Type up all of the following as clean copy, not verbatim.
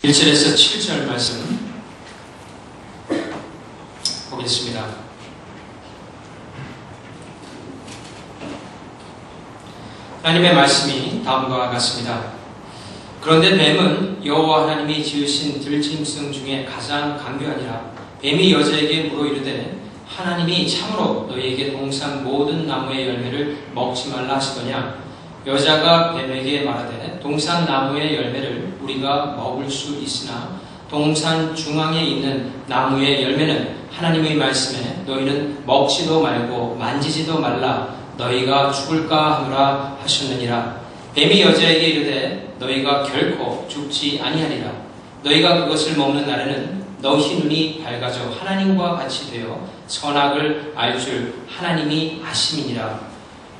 1절에서 7절 말씀 보겠습니다. 하나님의 말씀이 다음과 같습니다. 그런데 뱀은 여호와 하나님이 지으신 들짐승 중에 가장 강교하니라. 뱀이 여자에게 물어 이르되 하나님이 참으로 너희에게 동산 모든 나무의 열매를 먹지 말라 하시더냐. 여자가 뱀에게 말하되 동산 나무의 열매를 우리가 먹을 수 있으나 동산 중앙에 있는 나무의 열매는 하나님의 말씀에 너희는 먹지도 말고 만지지도 말라 너희가 죽을까 하노라 하셨느니라. 뱀이 여자에게 이르되 너희가 결코 죽지 아니하리라. 너희가 그것을 먹는 날에는 너희 눈이 밝아져 하나님과 같이 되어 선악을 알 줄 하나님이 아심이니라.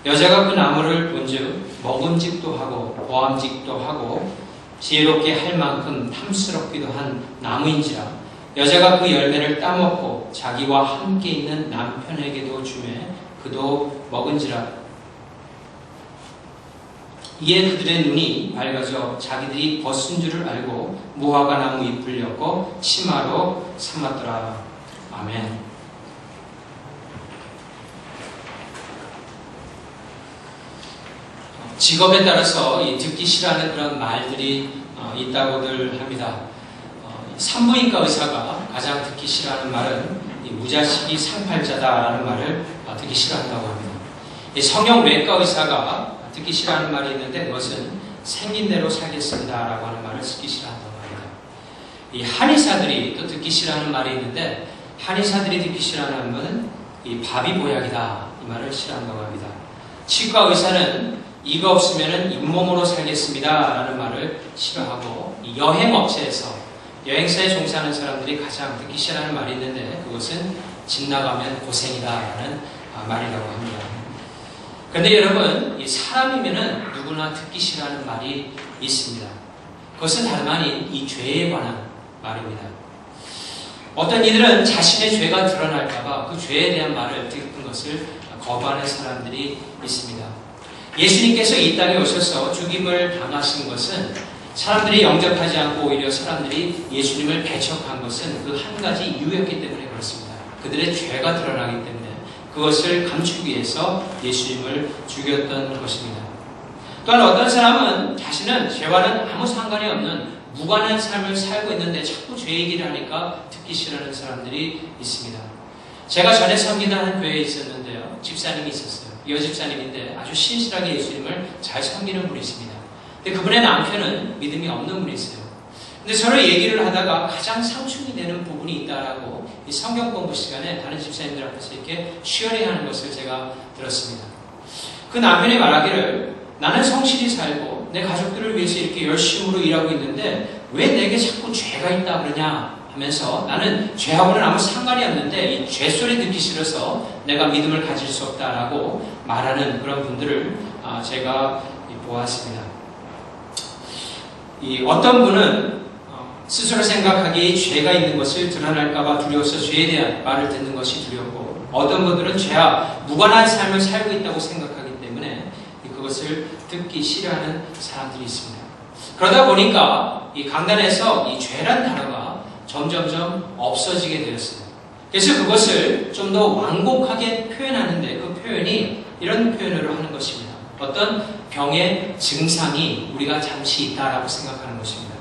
여자가 그 나무를 본즉 먹음직도 하고 보암직도 하고 지혜롭게 할 만큼 탐스럽기도 한 나무인지라. 여자가 그 열매를 따먹고 자기와 함께 있는 남편에게도 주매 그도 먹은지라. 이에 그들의 눈이 밝아져 자기들이 벗은 줄을 알고 무화과 나무 잎을 엮어 치마로 삼았더라. 아멘. 직업에 따라서 듣기 싫어하는 그런 말들이 있다고들 합니다. 산부인과 의사가 가장 듣기 싫어하는 말은 무자식이 상팔자다라는 말을 듣기 싫어한다고 합니다. 성형외과 의사가 듣기 싫어하는 말이 있는데 그것은 생긴 대로 살겠습니다라고 하는 말을 듣기 싫어한다고 합니다. 이 한의사들이 또 듣기 싫어하는 말이 있는데 한의사들이 듣기 싫어하는 말은 이 밥이 보약이다 이 말을 싫어한다고 합니다. 치과 의사는 이가 없으면 잇몸으로 살겠습니다 라는 말을 싫어하고 여행업체에서 여행사에 종사하는 사람들이 가장 듣기 싫어하는 말이 있는데 그것은 집 나가면 고생이다 라는 말이라고 합니다. 그런데 여러분, 이 사람이면 누구나 듣기 싫어하는 말이 있습니다. 그것은 다름 아닌 이 죄에 관한 말입니다. 어떤 이들은 자신의 죄가 드러날까봐 그 죄에 대한 말을 듣는 것을 거부하는 사람들이 있습니다. 예수님께서 이 땅에 오셔서 죽임을 당하신 것은 사람들이 영접하지 않고 오히려 사람들이 예수님을 배척한 것은 그 한 가지 이유였기 때문에 그렇습니다. 그들의 죄가 드러나기 때문에 그것을 감추기 위해서 예수님을 죽였던 것입니다. 또한 어떤 사람은 자신은 죄와는 아무 상관이 없는 무관한 삶을 살고 있는데 자꾸 죄 얘기를 하니까 듣기 싫어하는 사람들이 있습니다. 제가 전에 섬기던 한 교회에 있었는데요. 집사님이 있었어요. 여집사님인데 아주 신실하게 예수님을 잘 섬기는 분이 있습니다. 근데 그분의 남편은 믿음이 없는 분이 있어요. 근데 서로 얘기를 하다가 가장 상충이 되는 부분이 있다라고 이 성경 공부 시간에 다른 집사님들 앞에서 이렇게 쉬어리 하는 것을 제가 들었습니다. 그 남편이 말하기를 나는 성실히 살고 내 가족들을 위해서 이렇게 열심으로 일하고 있는데 왜 내게 자꾸 죄가 있다 그러냐 하면서 나는 죄하고는 아무 상관이 없는데 이 죄소리 듣기 싫어서 내가 믿음을 가질 수 없다라고 말하는 그런 분들을 제가 보았습니다. 어떤 분은 스스로 생각하기에 죄가 있는 것을 드러날까봐 두려워서 죄에 대한 말을 듣는 것이 두렵고 어떤 분들은 죄와 무관한 삶을 살고 있다고 생각하기 때문에 그것을 듣기 싫어하는 사람들이 있습니다. 그러다 보니까 이 강단에서 이 죄란 단어가 점점점 없어지게 되었어요. 그래서 그것을 좀 더 완곡하게 표현하는데 그 표현이 이런 표현으로 하는 것입니다. 어떤 병의 증상이 우리가 잠시 있다라고 생각하는 것입니다.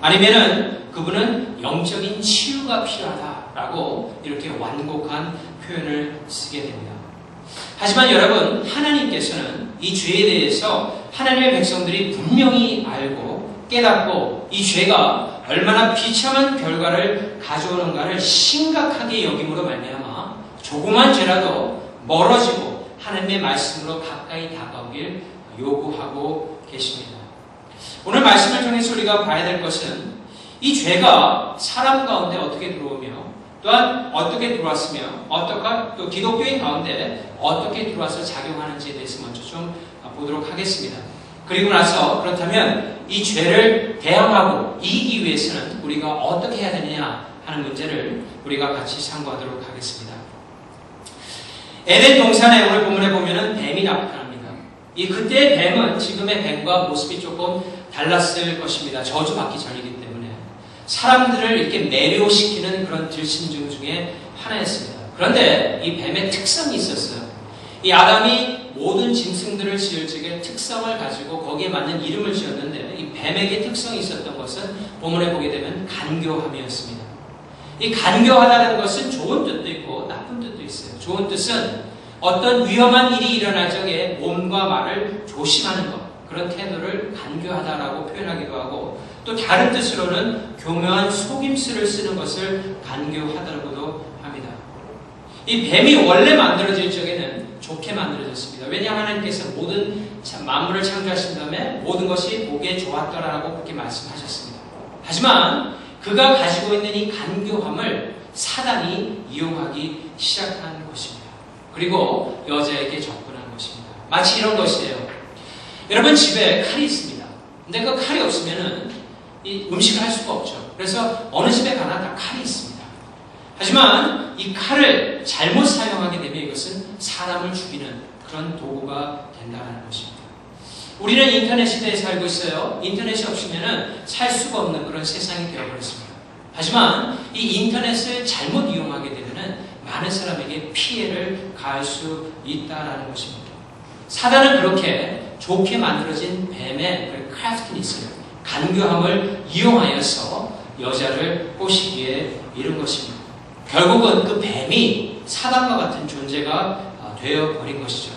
아니면은 그분은 영적인 치유가 필요하다라고 이렇게 완곡한 표현을 쓰게 됩니다. 하지만 여러분, 하나님께서는 이 죄에 대해서 하나님의 백성들이 분명히 알고 깨닫고 이 죄가 얼마나 비참한 결과를 가져오는가를 심각하게 여김으로 말미암아 조그만 죄라도 멀어지고 하나님의 말씀으로 가까이 다가오길 요구하고 계십니다. 오늘 말씀을 통해서 우리가 봐야 될 것은 이 죄가 사람 가운데 어떻게 들어오며 또한 어떻게 들어왔으며 또 기독교인 가운데 어떻게 들어와서 작용하는지에 대해서 먼저 좀 보도록 하겠습니다. 그리고 나서 그렇다면 이 죄를 대항하고 이기기 위해서는 우리가 어떻게 해야 되느냐 하는 문제를 우리가 같이 상고하도록 하겠습니다. 에덴 동산에 오늘 본문에 보면은 뱀이 나타납니다. 그때의 뱀은 지금의 뱀과 모습이 조금 달랐을 것입니다. 저주받기 전이기 때문에. 사람들을 이렇게 매료시키는 그런 들짐승 중에 하나였습니다. 그런데 이 뱀의 특성이 있었어요. 이 아담이 모든 짐승들을 지을 적에 특성을 가지고 거기에 맞는 이름을 지었는데 이 뱀에게 특성이 있었던 것은 본문에 보게 되면 간교함이었습니다. 이 간교하다는 것은 좋은 뜻도 있고 나쁜 뜻도 있어요. 좋은 뜻은 어떤 위험한 일이 일어날 적에 몸과 말을 조심하는 것, 그런 태도를 간교하다라고 표현하기도 하고, 또 다른 뜻으로는 교묘한 속임수를 쓰는 것을 간교하다고도 합니다. 이 뱀이 원래 만들어질 적에는 좋게 만들어졌습니다. 왜냐하면 하나님께서 모든 만물을 창조하신 다음에 모든 것이 보기에 좋았더라라고 그렇게 말씀하셨습니다. 하지만 그가 가지고 있는 이 간교함을 사단이 이용하기 시작한 것입니다. 그리고 여자에게 접근한 것입니다. 마치 이런 것이에요. 여러분 집에 칼이 있습니다. 근데 그 칼이 없으면은 이 음식을 할 수가 없죠. 그래서 어느 집에 가나 다 칼이 있습니다. 하지만 이 칼을 잘못 사용하게 되면 이것은 사람을 죽이는 그런 도구가 된다는 것입니다. 우리는 인터넷 시대에 살고 있어요. 인터넷이 없으면 살 수가 없는 그런 세상이 되어버렸습니다. 하지만 이 인터넷을 잘못 이용하게 되면 많은 사람에게 피해를 가할 수 있다는 것입니다. 사단은 그렇게 좋게 만들어진 뱀의 그 크래프트니스, 간교함을 이용하여서 여자를 꼬시기에 이른 것입니다. 결국은 그 뱀이 사단과 같은 존재가 되어버린 것이죠.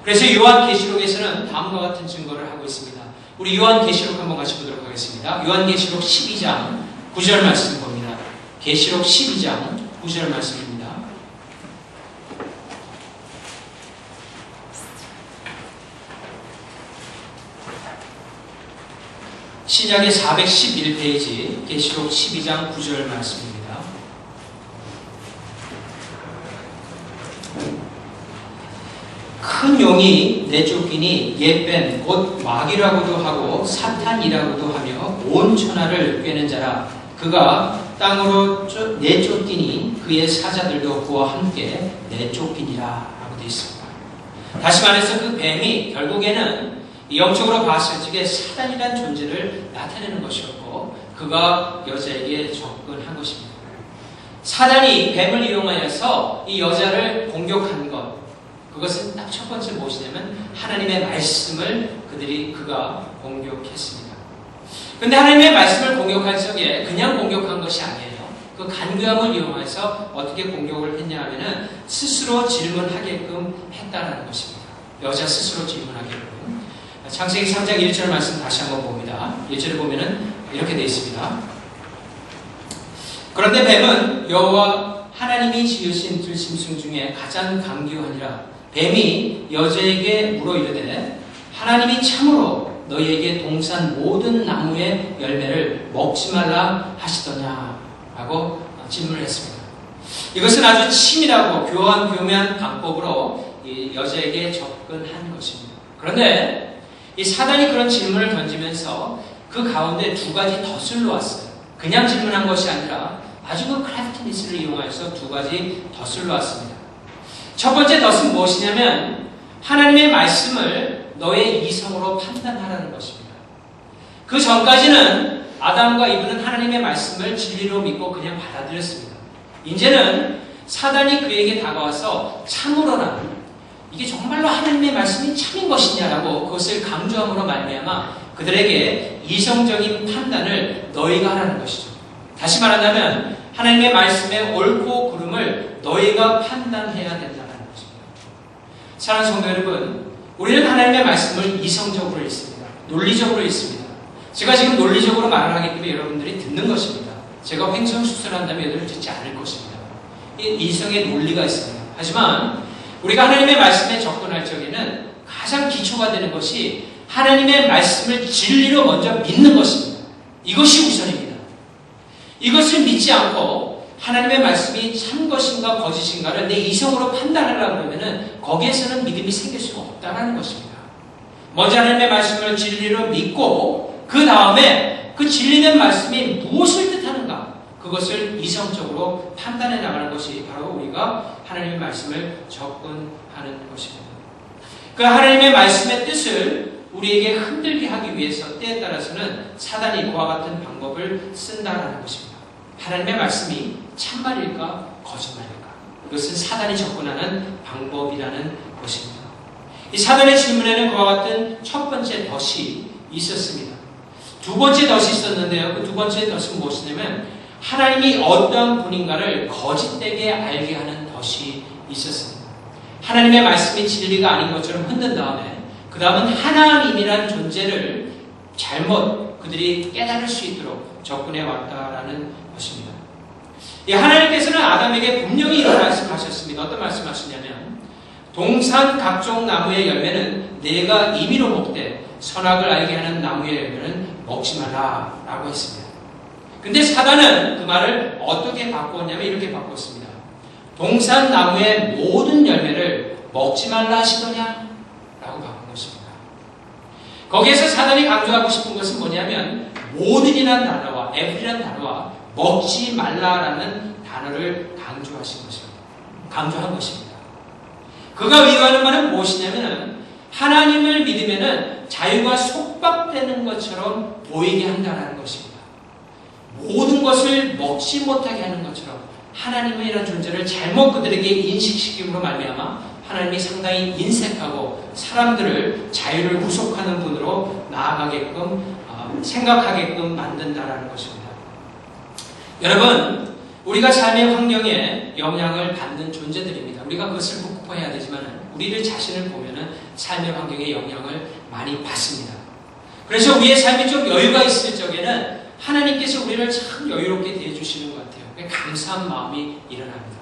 그래서 요한계시록에서는 다음과 같은 증거를 하고 있습니다. 우리 요한계시록 한번 같이 보도록 하겠습니다. 요한계시록 12장 9절 말씀 봅니다. 계시록 12장 9절 말씀입니다. 신약의 411페이지 계시록 12장 9절 말씀입니다. 큰 용이 내쫓기니 옛뱀 곧 마귀라고도 하고 사탄이라고도 하며 온 천하를 꿰는 자라. 그가 땅으로 내쫓기니 그의 사자들도 그와 함께 내쫓기니라 라고 되어 있습니다. 다시 말해서 그 뱀이 결국에는 영적으로 봤을 적에 사단이라는 존재를 나타내는 것이었고 그가 여자에게 접근한 것입니다. 사단이 뱀을 이용하여서 이 여자를 공격한 것, 그것은 딱 첫 번째 무엇이냐면 하나님의 말씀을 그가 공격했습니다. 그런데 하나님의 말씀을 공격할 적에 그냥 공격한 것이 아니에요. 그 간교함을 이용해서 어떻게 공격을 했냐 하면은 스스로 질문하게끔 했다는 것입니다. 여자 스스로 질문하게끔. 창세기 3장 1절 말씀 다시 한번 봅니다. 1절에 보면은 이렇게 되어 있습니다. 그런데 뱀은 여호와 하나님이 지으신 들짐승 중에 가장 강교하니라. 뱀이 여자에게 물어 이르되 하나님이 참으로 너희에게 동산 모든 나무의 열매를 먹지 말라 하시더냐 라고 질문을 했습니다. 이것은 아주 치밀하고 교묘한 방법으로 이 여자에게 접근한 것입니다. 그런데 이 사단이 그런 질문을 던지면서 그 가운데 두 가지 덫을 놓았어요. 그냥 질문한 것이 아니라 아주 그 크래프트니스를 이용해서 두 가지 덫을 놓았습니다. 첫 번째 덫은 무엇이냐면 하나님의 말씀을 너의 이성으로 판단하라는 것입니다. 그 전까지는 아담과 이브는 하나님의 말씀을 진리로 믿고 그냥 받아들였습니다. 이제는 사단이 그에게 다가와서 참으로라, 이게 정말로 하나님의 말씀이 참인 것이냐라고 그것을 강조함으로 말미암아 그들에게 이성적인 판단을 너희가 하라는 것이죠. 다시 말한다면 하나님의 말씀의 옳고 그름을 너희가 판단해야 된다는 것입니다. 사랑하는 성도 여러분, 우리는 하나님의 말씀을 이성적으로 읽습니다. 논리적으로 읽습니다. 제가 지금 논리적으로 말을 하기 때문에 여러분들이 듣는 것입니다. 제가 횡성수설한다면 여러분을 듣지 않을 것입니다. 이성의 논리가 있습니다. 하지만 우리가 하나님의 말씀에 접근할 적에는 가장 기초가 되는 것이 하나님의 말씀을 진리로 먼저 믿는 것입니다. 이것이 우선입니다. 이것을 믿지 않고 하나님의 말씀이 참 것인가 거짓인가를 내 이성으로 판단하려고 하면 거기에서는 믿음이 생길 수가 없다는 것입니다. 먼저 하나님의 말씀을 진리로 믿고 그 다음에 그 진리된 말씀이 무엇을 뜻하는가, 그것을 이성적으로 판단해 나가는 것이 바로 우리가 하나님의 말씀을 접근하는 것입니다. 그 하나님의 말씀의 뜻을 우리에게 흔들게 하기 위해서 때에 따라서는 사단이 그와 같은 방법을 쓴다라는 것입니다. 하나님의 말씀이 참말일까 거짓말일까? 이것은 사단이 접근하는 방법이라는 것입니다. 이 사단의 질문에는 그와 같은 첫 번째 덫이 있었습니다. 두 번째 덫이 있었는데요. 그 두 번째 덫은 무엇이냐면 하나님이 어떠한 분인가를 거짓되게 알게 하는 덫이 있었습니다. 하나님의 말씀이 진리가 아닌 것처럼 흔든 다음에 그 다음은 하나님이란 존재를 잘못 그들이 깨달을 수 있도록 접근해 왔다라는 것입니다. 하나님께서는 아담에게 분명히 이런 말씀하셨습니다. 어떤 말씀하셨냐면 동산 각종 나무의 열매는 내가 임의로 먹되 선악을 알게 하는 나무의 열매는 먹지 마라 라고 했습니다. 근데 사단은 그 말을 어떻게 바꾸었냐면 이렇게 바꿨습니다. 동산 나무의 모든 열매를 먹지 말라 하시더냐? 라고 바꾼 것입니다. 거기에서 사단이 강조하고 싶은 것은 뭐냐면 모든이라는 단어와 every라는 단어와 먹지 말라라는 단어를 강조한 것입니다. 그가 위로하는 말은 무엇이냐면 하나님을 믿으면 자유가 속박되는 것처럼 보이게 한다는 것입니다. 모든 것을 먹지 못하게 하는 것처럼 하나님이라는 존재를 잘못 그들에게 인식시킴으로 말미암아 하나님이 상당히 인색하고 사람들을 자유를 구속하는 분으로 나아가게끔 생각하게끔 만든다라는 것입니다. 여러분, 우리가 삶의 환경에 영향을 받는 존재들입니다. 우리가 그것을 묵고해야 되지만 우리를 자신을 보면은 삶의 환경에 영향을 많이 받습니다. 그래서 우리의 삶이 좀 여유가 있을 적에는 하나님께서 우리를 참 여유롭게 대해주시는 것 같아요. 감사한 마음이 일어납니다.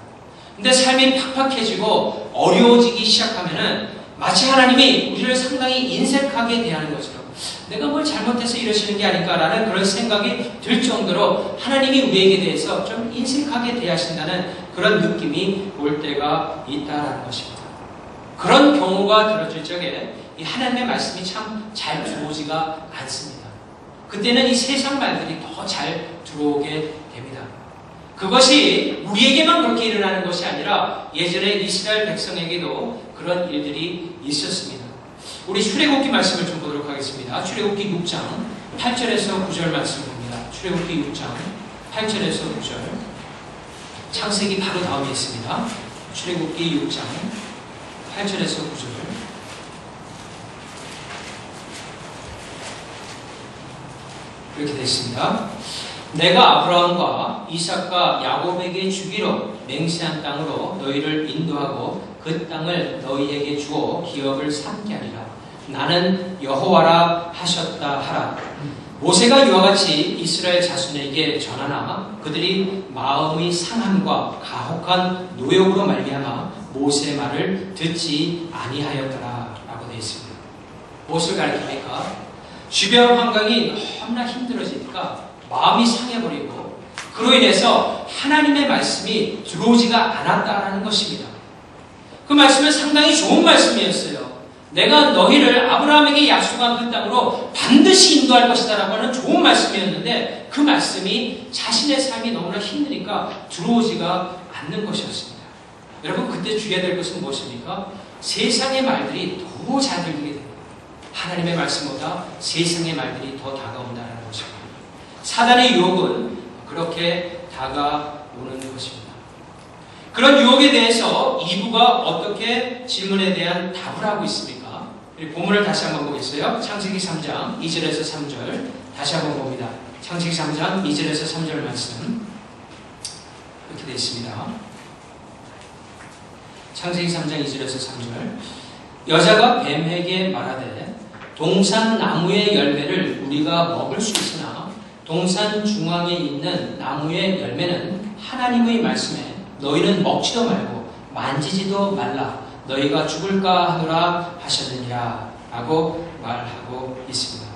근데 삶이 팍팍해지고 어려워지기 시작하면은 마치 하나님이 우리를 상당히 인색하게 대하는 것처럼 내가 뭘 잘못해서 이러시는 게 아닐까라는 그런 생각이 들 정도로 하나님이 우리에게 대해서 좀 인색하게 대하신다는 그런 느낌이 올 때가 있다는 것입니다. 그런 경우가 들어질 적에 이 하나님의 말씀이 참 잘 들어오지가 않습니다. 그때는 이 세상 말들이 더 잘 들어오게 됩니다. 그것이 우리에게만 그렇게 일어나는 것이 아니라 예전에 이스라엘 백성에게도 그런 일들이 있었습니다. 우리 출애굽기 말씀을 좀 보도록 하겠습니다. 출애굽기 6장 8절에서 9절 말씀 봅니다. 출애굽기 6장 8절에서 9절. 창세기 바로 다음에 있습니다. 출애굽기 6장 8절에서 9절. 이렇게 되어 있습니다. 내가 아브라함과 이삭과 야곱에게 주기로 맹세한 땅으로 너희를 인도하고 그 땅을 너희에게 주어 기업을 삼게 하리라. 나는 여호와라 하셨다 하라. 모세가 이와 같이 이스라엘 자손에게 전하나 그들이 마음의 상함과 가혹한 노역으로 말미암아 모세의 말을 듣지 아니하였더라 라고 되어 있습니다. 무엇을 가리킵니까? 주변 환경이 너무나 힘들어지니까 마음이 상해버리고 그로 인해서 하나님의 말씀이 들어오지가 않았다라는 것입니다. 그 말씀은 상당히 좋은 말씀이었어요. 내가 너희를 아브라함에게 약속한 그 땅으로 반드시 인도할 것이다 라고 하는 좋은 말씀이었는데 그 말씀이 자신의 삶이 너무나 힘드니까 들어오지가 않는 것이었습니다. 여러분, 그때 주의해야 될 것은 무엇입니까? 세상의 말들이 더 잘 들리게 됩니다. 하나님의 말씀보다 세상의 말들이 더 다가온다는 것입니다. 사단의 유혹은 그렇게 다가오는 것입니다. 그런 유혹에 대해서 이브가 어떻게 질문에 대한 답을 하고 있습니까? 우리 본문을 다시 한번 보겠어요. 창세기 3장 2절에서 3절 다시 한번 봅니다. 창세기 3장 2절에서 3절 말씀 이렇게 되어 있습니다. 창세기 3장 2절에서 3절. 여자가 뱀에게 말하되 동산 나무의 열매를 우리가 먹을 수 있으나 동산 중앙에 있는 나무의 열매는 하나님의 말씀에 너희는 먹지도 말고 만지지도 말라 너희가 죽을까 하노라 하셨느니라 라고 말하고 있습니다.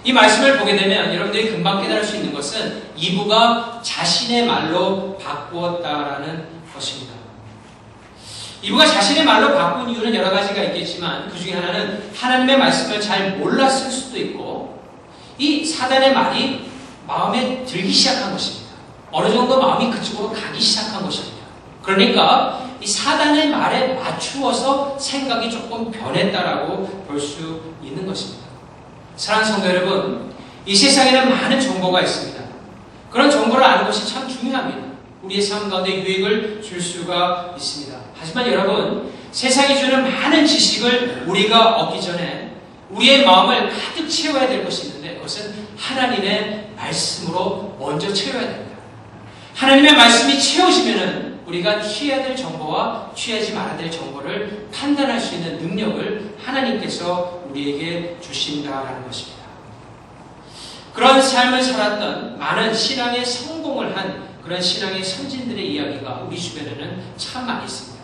이 말씀을 보게 되면 여러분들이 금방 깨달을 수 있는 것은 이브가 자신의 말로 바꾸었다라는 것입니다. 이브가 자신의 말로 바꾼 이유는 여러 가지가 있겠지만 그 중에 하나는 하나님의 말씀을 잘 몰랐을 수도 있고 이 사단의 말이 마음에 들기 시작한 것입니다. 어느 정도 마음이 그쪽으로 가기 시작한 것입니다. 그러니까 이 사단의 말에 맞추어서 생각이 조금 변했다라고 볼 수 있는 것입니다. 사랑하는 성도 여러분, 이 세상에는 많은 정보가 있습니다. 그런 정보를 아는 것이 참 중요합니다. 우리의 삶 가운데 유익을 줄 수가 있습니다. 하지만 여러분, 세상이 주는 많은 지식을 우리가 얻기 전에 우리의 마음을 가득 채워야 될 것이 있는데, 그것은 하나님의 말씀으로 먼저 채워야 됩니다. 하나님의 말씀이 채워지면은 우리가 취해야 될 정보와 취하지 말아야 될 정보를 판단할 수 있는 능력을 하나님께서 우리에게 주신다라는 것입니다. 그런 삶을 살았던 많은 신앙의 성공을 한 그런 신앙의 선진들의 이야기가 우리 주변에는 참 많이 있습니다.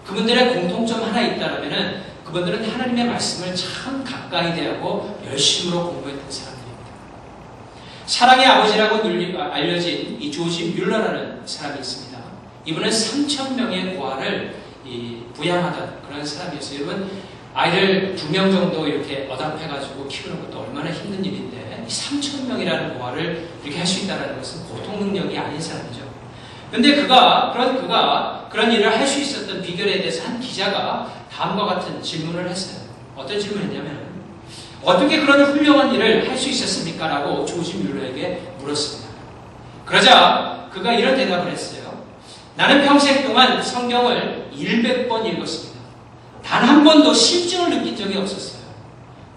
그분들의 공통점 하나 있다라면은 그분들은 하나님의 말씀을 참 가까이 대하고 열심으로 공부했던 사람들입니다. 사랑의 아버지라고 알려진 이 조지 뮬러라는 사람이 있습니다. 이분은 3,000명의 고아를 부양하던 그런 사람이었어요. 여러분, 아이를 2명 정도 이렇게 어답해가지고 키우는 것도 얼마나 힘든 일인데, 이 3,000명이라는 고아를 이렇게 할 수 있다는 것은 보통 능력이 아닌 사람이죠. 근데 그가 그런 일을 할 수 있었던 비결에 대해서 한 기자가 다음과 같은 질문을 했어요. 어떤 질문을 했냐면, 어떻게 그런 훌륭한 일을 할 수 있었습니까? 라고 조지 뮬러에게 물었습니다. 그러자 그가 이런 대답을 했어요. 나는 평생 동안 성경을 100번 읽었습니다. 단 한 번도 실증을 느낀 적이 없었어요.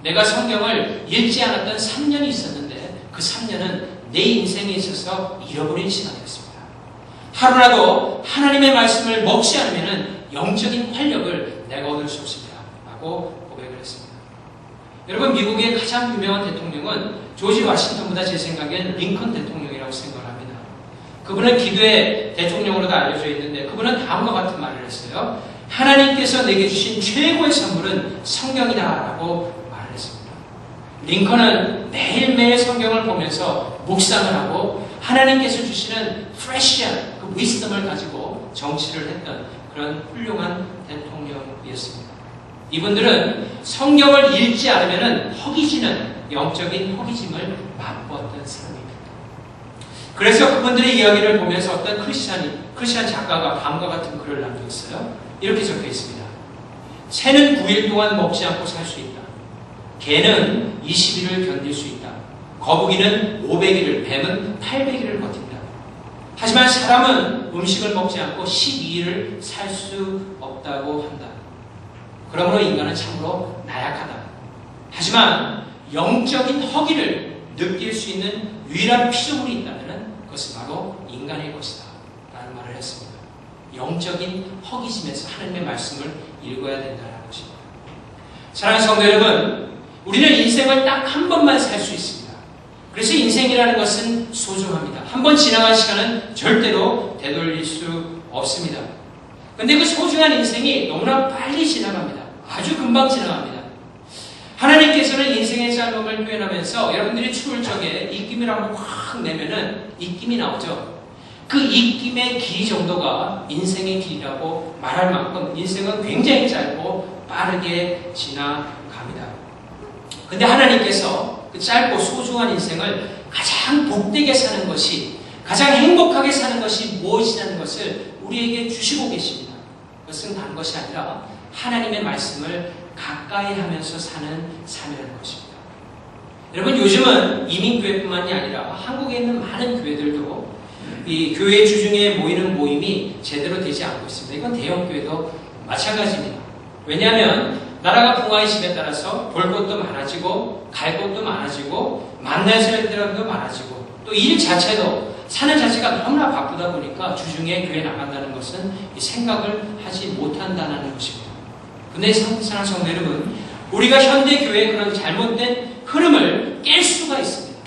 내가 성경을 읽지 않았던 3년이 있었는데 그 3년은 내 인생에 있어서 잃어버린 시간이었습니다. 하루라도 하나님의 말씀을 먹지 않으면 영적인 활력을 내가 얻을 수 없습니다. 라고 고백을 했습니다. 여러분, 미국의 가장 유명한 대통령은 조지 워싱턴보다 제 생각엔 링컨 대통령이라고 생각을 합니다. 그분은 기도의 대통령으로도 알려져 있는데 그분은 다음과 같은 말을 했어요. 하나님께서 내게 주신 최고의 선물은 성경이다 라고 말을 했습니다. 링컨은 매일매일 성경을 보면서 묵상을 하고 하나님께서 주시는 프레시한 그 위스덤을 가지고 정치를 했던 그런 훌륭한 대통령이었습니다. 이분들은 성경을 읽지 않으면 허기지는 영적인 허기짐을 맛보았던 사람입니다. 그래서 그분들의 이야기를 보면서 어떤 크리스찬 작가가 다음과 같은 글을 남겼어요. 이렇게 적혀 있습니다. 새는 9일 동안 먹지 않고 살 수 있다. 개는 20일을 견딜 수 있다. 거북이는 500일을, 뱀은 800일을 버틴다. 하지만 사람은 음식을 먹지 않고 12일을 살 수 없다고 한다. 그러므로 인간은 참으로 나약하다. 하지만 영적인 허기를 느낄 수 있는 유일한 피조물이 있다면 그것은 바로 인간의 것이다 라는 말을 했습니다. 영적인 허기심에서 하나님의 말씀을 읽어야 된다는 것입니다. 사랑하는 성도 여러분, 우리는 인생을 딱 한 번만 살 수 있습니다. 그래서 인생이라는 것은 소중합니다. 한 번 지나간 시간은 절대로 되돌릴 수 없습니다. 근데 그 소중한 인생이 너무나 빨리 지나갑니다. 아주 금방 지나갑니다. 하나님께서는 인생의 짧음을 표현하면서 여러분들이 추울 적에 입김을 한번 확 내면은 입김이 나오죠. 그 입김의 길이 정도가 인생의 길이라고 말할 만큼 인생은 굉장히 짧고 빠르게 지나갑니다. 근데 하나님께서 그 짧고 소중한 인생을 가장 복되게 사는 것이, 가장 행복하게 사는 것이 무엇이라는 것을 우리에게 주시고 계십니다. 그것은 다른 것이 아니라 하나님의 말씀을 가까이 하면서 사는 삶이라는 것입니다. 여러분, 요즘은 이민교회뿐만이 아니라 한국에 있는 많은 교회들도 이 교회 주중에 모이는 모임이 제대로 되지 않고 있습니다. 이건 대형교회도 마찬가지입니다. 왜냐하면 나라가 풍화해짐에 따라서 볼 것도 많아지고 갈 것도 많아지고 만날 사람들도 많아지고 또 일 자체도 사는 자체가 너무나 바쁘다 보니까 주중에 교회 나간다는 것은 생각을 하지 못한다는 것입니다. 근데 사랑하는 성도 여러분, 우리가 현대교회의 그런 잘못된 흐름을 깰 수가 있습니다.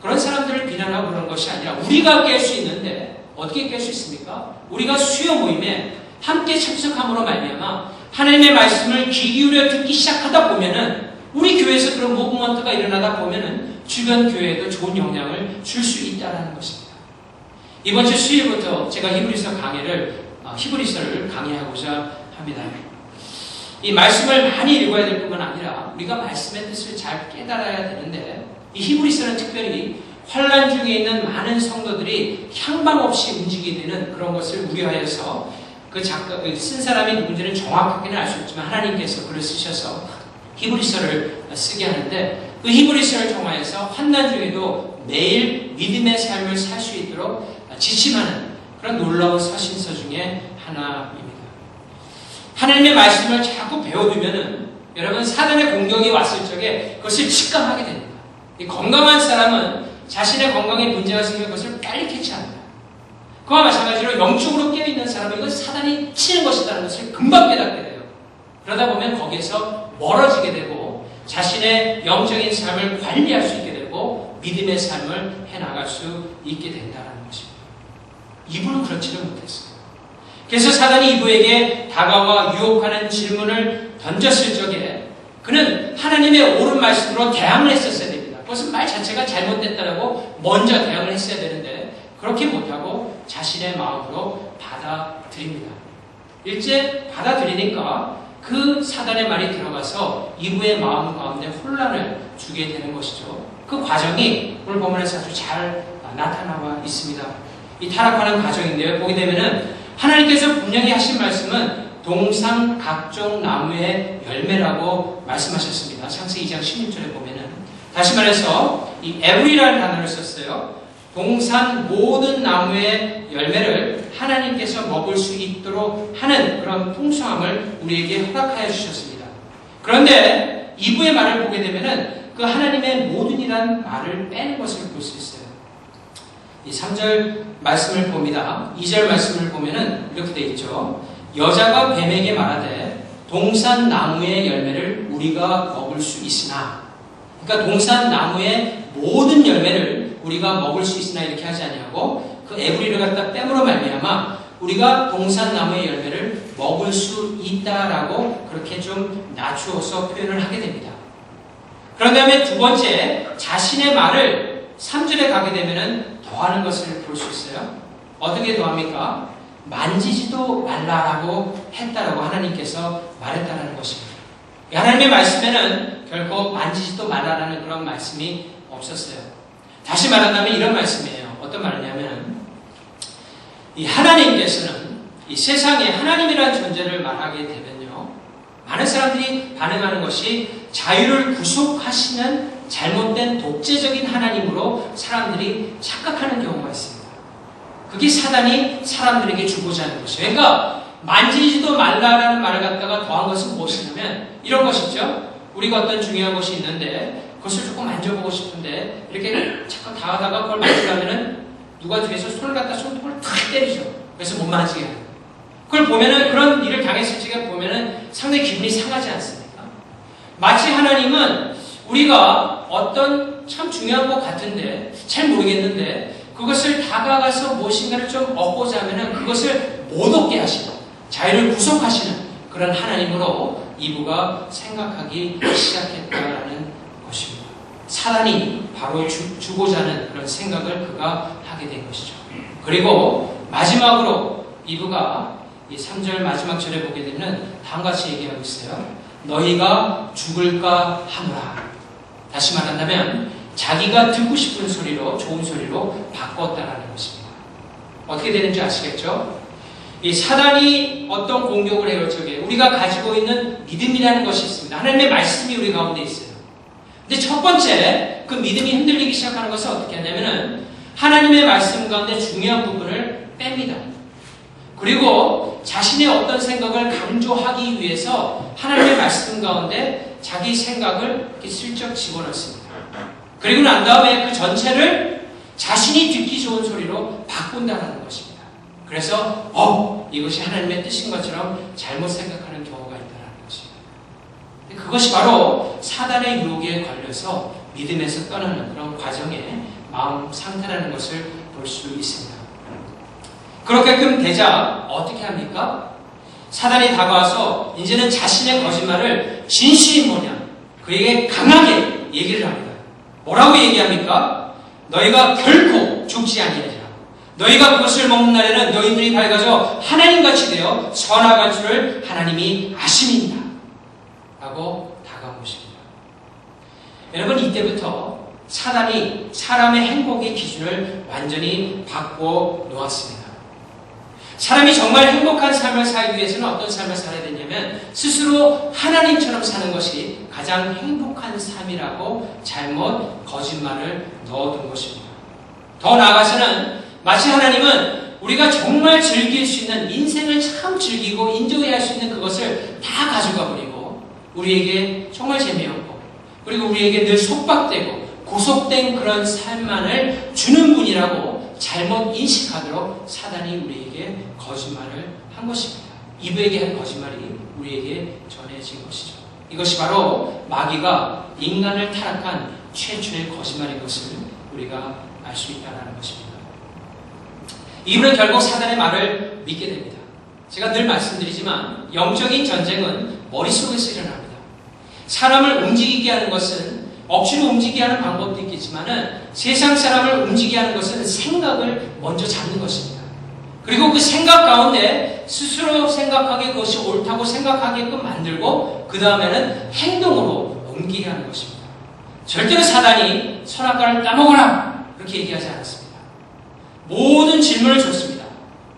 그런 사람들을 비난하고 그런 것이 아니라 우리가 깰 수 있는데 어떻게 깰 수 있습니까? 우리가 수요 모임에 함께 참석함으로 말미암아 하나님의 말씀을 귀 기울여 듣기 시작하다 보면은 우리 교회에서 그런 무브먼트가 일어나다 보면은 주변 교회에도 좋은 영향을 줄 수 있다는 것입니다. 이번 주 수요일부터 제가 히브리서를 강의하고자 합니다. 이 말씀을 많이 읽어야 될 뿐만 아니라 우리가 말씀의 뜻을 잘 깨달아야 되는데, 이 히브리서는 특별히 환난 중에 있는 많은 성도들이 향방 없이 움직이게 되는 그런 것을 우려하여서 쓴 사람이 누군지는 정확하게는 알 수 없지만 하나님께서 글을 쓰셔서 히브리서를 쓰게 하는데, 그 히브리서를 통하여서 환난 중에도 매일 믿음의 삶을 살 수 있도록 지침하는 그런 놀라운 서신서 중에 하나입니다. 하나님의 말씀을 자꾸 배워두면은 여러분 사단의 공격이 왔을 적에 그것을 직감하게 됩니다. 이 건강한 사람은 자신의 건강에 문제가 생기면 그것을 빨리 캐치합니다. 그와 마찬가지로 영적으로 깨어있는 사람은 이건 사단이 치는 것이라는 것을 금방 깨닫게 돼요. 그러다 보면 거기에서 멀어지게 되고 자신의 영적인 삶을 관리할 수 있게 되고 믿음의 삶을 해나갈 수 있게 된다는 것입니다. 이분은 그렇지를 못했어요. 그래서 사단이 이브에게 다가와 유혹하는 질문을 던졌을 적에 그는 하나님의 옳은 말씀으로 대항을 했었어야 됩니다. 그것은 말 자체가 잘못됐다라고 먼저 대항을 했어야 되는데 그렇게 못하고 자신의 마음으로 받아들입니다. 일제 받아들이니까 그 사단의 말이 들어가서 이브의 마음 가운데 혼란을 주게 되는 것이죠. 그 과정이 오늘 본문에서 아주 잘 나타나와 있습니다. 이 타락하는 과정인데요. 보게 되면은 하나님께서 분명히 하신 말씀은 동산 각종 나무의 열매라고 말씀하셨습니다. 창세기 2장 16절에 보면은 다시 말해서 이 every라는 단어를 썼어요. 동산 모든 나무의 열매를 하나님께서 먹을 수 있도록 하는 그런 풍성함을 우리에게 허락하여 주셨습니다. 그런데 이브의 말을 보게 되면은 그 하나님의 모든이라는 말을 빼는 것을 볼 수 있어요. 이 3절 말씀을 봅니다. 2절 말씀을 보면은 이렇게 되어 있죠. 여자가 뱀에게 말하되 동산 나무의 열매를 우리가 먹을 수 있으나, 그러니까 동산 나무의 모든 열매를 우리가 먹을 수 있으나 이렇게 하지 아니하고 그 에브리를 갖다 뺨으로 말미암아 우리가 동산 나무의 열매를 먹을 수 있다라고 그렇게 좀 낮추어서 표현을 하게 됩니다. 그런 다음에 두 번째 자신의 말을 3절에 가게 되면은 더하는 것을 볼 수 있어요. 어떻게 더합니까? 만지지도 말라라고 했다라고 하나님께서 말했다라는 것입니다. 하나님의 말씀에는 결코 만지지도 말라라는 그런 말씀이 없었어요. 다시 말한다면 이런 말씀이에요. 어떤 말이냐면 이 하나님께서는 이 세상에 하나님이라는 존재를 말하게 되면요, 많은 사람들이 반응하는 것이 자유를 구속하시는 잘못된 독재적인 하나님으로 사람들이 착각하는 경우가 있습니다. 그게 사단이 사람들에게 주고자 하는 것이에요. 그러니까 만지지도 말라라는 말을 갖다가 더한 것은 무엇이냐면 이런 것이죠. 우리가 어떤 중요한 것이 있는데 그것을 조금 만져보고 싶은데 이렇게 잠깐 다가다가 그걸 만지려면은 누가 뒤에서 손을 갖다 손톱을 탁 때리죠. 그래서 못 만지게 해요. 그걸 보면은 그런 일을 당했을 적에 보면은 상당히 기분이 상하지 않습니까? 마치 하나님은 우리가 어떤 참 중요한 것 같은데 잘 모르겠는데 그것을 다가가서 무엇인가를 좀 얻고자 하면은 그것을 못 얻게 하시고 자유를 구속하시는 그런 하나님으로 이브가 생각하기 시작했다라는 것입니다. 사단이 바로 주고자 하는 그런 생각을 그가 하게 된 것이죠. 그리고 마지막으로 이브가 이 3절 마지막 절에 보게 되면 다음과 같이 얘기하고 있어요. 너희가 죽을까 하노라. 다시 말한다면 자기가 듣고 싶은 소리로, 좋은 소리로 바꿨다라는 것입니다. 어떻게 되는지 아시겠죠? 이 사단이 어떤 공격을 해올 적에 우리가 가지고 있는 믿음이라는 것이 있습니다. 하나님의 말씀이 우리 가운데 있어요. 근데 첫 번째 그 믿음이 흔들리기 시작하는 것은 어떻게 하냐면은 하나님의 말씀 가운데 중요한 부분을 뺍니다. 그리고 자신의 어떤 생각을 강조하기 위해서 하나님의 말씀 가운데 자기 생각을 이렇게 슬쩍 집어넣습니다. 그리고 난 다음에 그 전체를 자신이 듣기 좋은 소리로 바꾼다는 것입니다. 그래서 이것이 하나님의 뜻인 것처럼 잘못 생각하는 경우가 있다는 것입니다. 그것이 바로 사단의 유혹에 걸려서 믿음에서 떠나는 그런 과정의 마음 상태라는 것을 볼 수 있습니다. 그렇게끔 되자 어떻게 합니까? 사단이 다가와서 이제는 자신의 거짓말을 진실이 뭐냐 그에게 강하게 얘기를 합니다. 뭐라고 얘기합니까? 너희가 결코 죽지 아니하리라. 너희가 그것을 먹는 날에는 너희 눈이 밝아져 하나님같이 되어 선악할 줄을 하나님이 아심이니라 라고 다가온 것입니다. 여러분, 이때부터 사단이 사람의 행복의 기준을 완전히 바꿔 놓았습니다. 사람이 정말 행복한 삶을 살기 위해서는 어떤 삶을 살아야 되냐면 스스로 하나님처럼 사는 것이 가장 행복한 삶이라고 잘못 거짓말을 넣어둔 것입니다. 더 나아가서는 마치 하나님은 우리가 정말 즐길 수 있는, 인생을 참 즐기고 인조해야 할 수 있는 그것을 다 가져가 버리고 우리에게 정말 재미없고, 그리고 우리에게 늘 속박되고 구속된 그런 삶만을 주는 분이라고 잘못 인식하도록 사단이 우리에게 거짓말을 한 것입니다. 이브에게 한 거짓말이 우리에게 전해진 것이죠. 이것이 바로 마귀가 인간을 타락한 최초의 거짓말인 것을 우리가 알 수 있다는 것입니다. 이브는 결국 사단의 말을 믿게 됩니다. 제가 늘 말씀드리지만 영적인 전쟁은 머릿속에서 일어납니다. 사람을 움직이게 하는 것은 억지로 움직이게 하는 방법도 있겠지만 세상 사람을 움직이게 하는 것은 생각을 먼저 잡는 것입니다. 그리고 그 생각 가운데 스스로 생각하기에 그것이 옳다고 생각하게끔 만들고 그 다음에는 행동으로 옮기게 하는 것입니다. 절대로 사단이 선악과를 따먹어라 그렇게 얘기하지 않았습니다. 모든 질문을 줬습니다.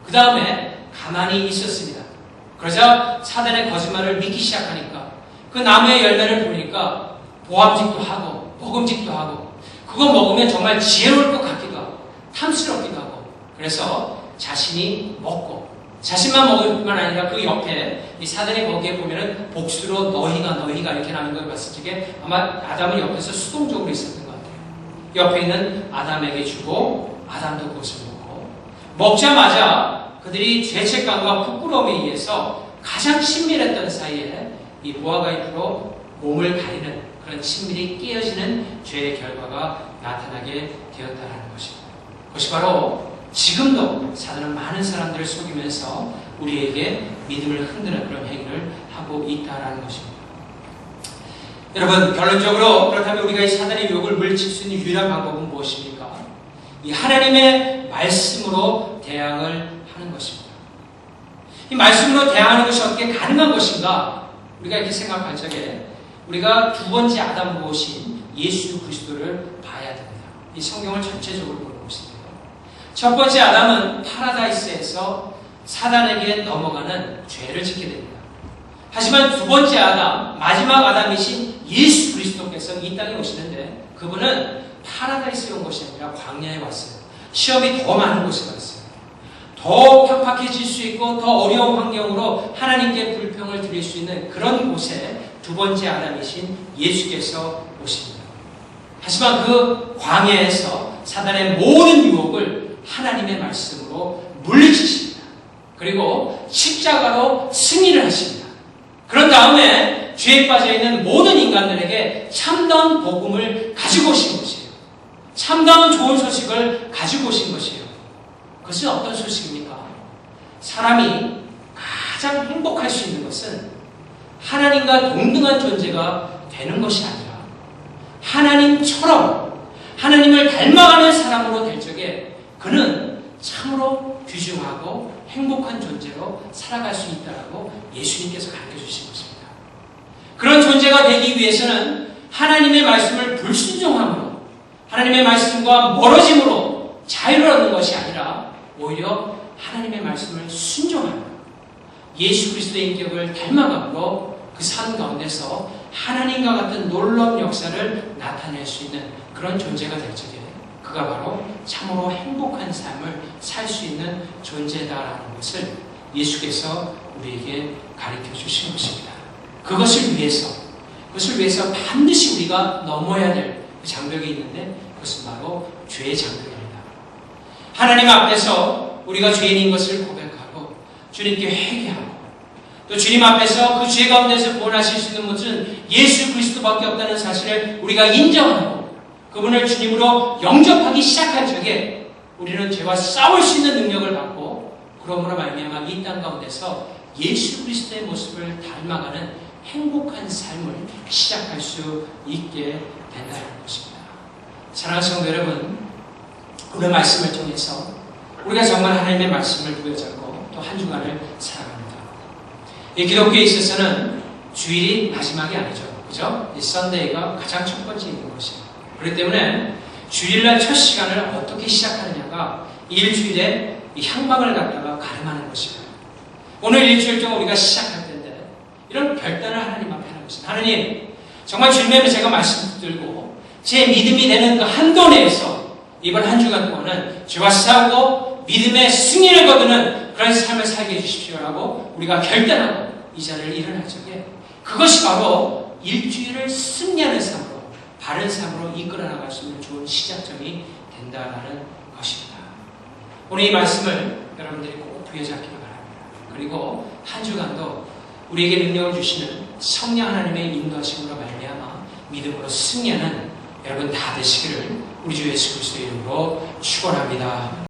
그 다음에 가만히 있었습니다. 그러자 사단의 거짓말을 믿기 시작하니까 그 나무의 열매를 보니까 보암직도 하고 먹음직도 하고 그거 먹으면 정말 지혜로울 것 같기도 하고 탐스럽기도 하고 그래서 자신이 먹고 자신만 먹을 뿐만 아니라 그 옆에 이 사단이 거기에 보면은 복수로 너희가 이렇게 나오는 걸 봤을 적에 아마 아담은 옆에서 수동적으로 있었던 것 같아요. 옆에 있는 아담에게 주고 아담도 그것을 먹고 먹자마자 그들이 죄책감과 부끄러움에 의해서 가장 친밀했던 사이에 이 무화과 잎으로 몸을 가리는 그런 친밀이 깨어지는 죄의 결과가 나타나게 되었다는 것입니다. 그것이 바로 지금도 사단은 많은 사람들을 속이면서 우리에게 믿음을 흔드는 그런 행위를 하고 있다는 것입니다. 여러분, 결론적으로 그렇다면 우리가 이 사단의 유혹을 물리칠 수 있는 유일한 방법은 무엇입니까? 이 하나님의 말씀으로 대항을 하는 것입니다. 이 말씀으로 대항하는 것이 어떻게 가능한 것인가? 우리가 이렇게 생각할 적에 우리가 두 번째 아담으로 오신 예수 그리스도를 봐야 됩니다. 이 성경을 전체적으로 보는 것인데요. 첫 번째 아담은 파라다이스에서 사단에게 넘어가는 죄를 짓게 됩니다. 하지만 두 번째 아담, 마지막 아담이신 예수 그리스도께서 이 땅에 오시는데 그분은 파라다이스에 온 것이 아니라 광야에 왔어요. 시험이 더 많은 곳에 왔어요. 더 팍팍해질 수 있고 더 어려운 환경으로 하나님께 불평을 드릴 수 있는 그런 곳에 두 번째 아담이신 예수께서 오십니다. 하지만 그 광야에서 사단의 모든 유혹을 하나님의 말씀으로 물리치십니다. 그리고 십자가로 승리를 하십니다. 그런 다음에 죄에 빠져있는 모든 인간들에게 참다운 복음을 가지고 오신 것이에요. 참다운 좋은 소식을 가지고 오신 것이에요. 그것은 어떤 소식입니까? 사람이 가장 행복할 수 있는 것은 하나님과 동등한 존재가 되는 것이 아니라 하나님처럼 하나님을 닮아가는 사람으로 될 적에 그는 참으로 귀중하고 행복한 존재로 살아갈 수 있다라고 예수님께서 가르쳐 주신 것입니다. 그런 존재가 되기 위해서는 하나님의 말씀을 불순종함으로 하나님의 말씀과 멀어짐으로 자유를 얻는 것이 아니라 오히려 하나님의 말씀을 순종하며 예수 그리스도의 인격을 닮아감으로 그 삶 가운데서 하나님과 같은 놀라운 역사를 나타낼 수 있는 그런 존재가 될 적에 그가 바로 참으로 행복한 삶을 살 수 있는 존재다라는 것을 예수께서 우리에게 가르쳐 주신 것입니다. 그것을 위해서 반드시 우리가 넘어야 될 그 장벽이 있는데 그것은 바로 죄의 장벽입니다. 하나님 앞에서 우리가 죄인인 것을 고백하고 주님께 회개하고 또 주님 앞에서 그 죄 가운데서 구원하실 수 있는 분은 예수 그리스도밖에 없다는 사실을 우리가 인정하고 그분을 주님으로 영접하기 시작한 적에 우리는 죄와 싸울 수 있는 능력을 받고 그러므로 말미암아 이 땅 가운데서 예수 그리스도의 모습을 닮아가는 행복한 삶을 시작할 수 있게 된다는 것입니다. 사랑하는 성도 여러분, 오늘 말씀을 통해서 우리가 정말 하나님의 말씀을 부여잡고 또 한 주간을 살아갑니다. 이 기독교에 있어서는 주일이 마지막이 아니죠. 그죠? 이 썬데이가 가장 첫 번째 있는 것이에요. 그렇기 때문에 주일날 첫 시간을 어떻게 시작하느냐가 일주일에 이 향방을 갖다가 가름하는 것이에요. 오늘 일주일 동안 우리가 시작할 텐데 이런 결단을 하나님 앞에 하는 것입니다. 하나님, 정말 주님의 제가 말씀드리고 제 믿음이 되는 그 한도 내에서 이번 한 주간 동안은 죄와 싸우고 믿음의 승리를 거두는 그런 삶을 살게 해주십시오라고 우리가 결단하고 이 자리를 일어날 적에 그것이 바로 일주일을 승리하는 삶으로 바른 삶으로 이끌어 나갈 수 있는 좋은 시작점이 된다는 것입니다. 오늘 이 말씀을 여러분들이 꼭 부여잡기를 바랍니다. 그리고 한 주간도 우리에게 능력을 주시는 성령 하나님의 인도하심으로 말미암아 믿음으로 승리하는 여러분 다 되시기를 우리 주 예수 그리스도의 이름으로 축원합니다.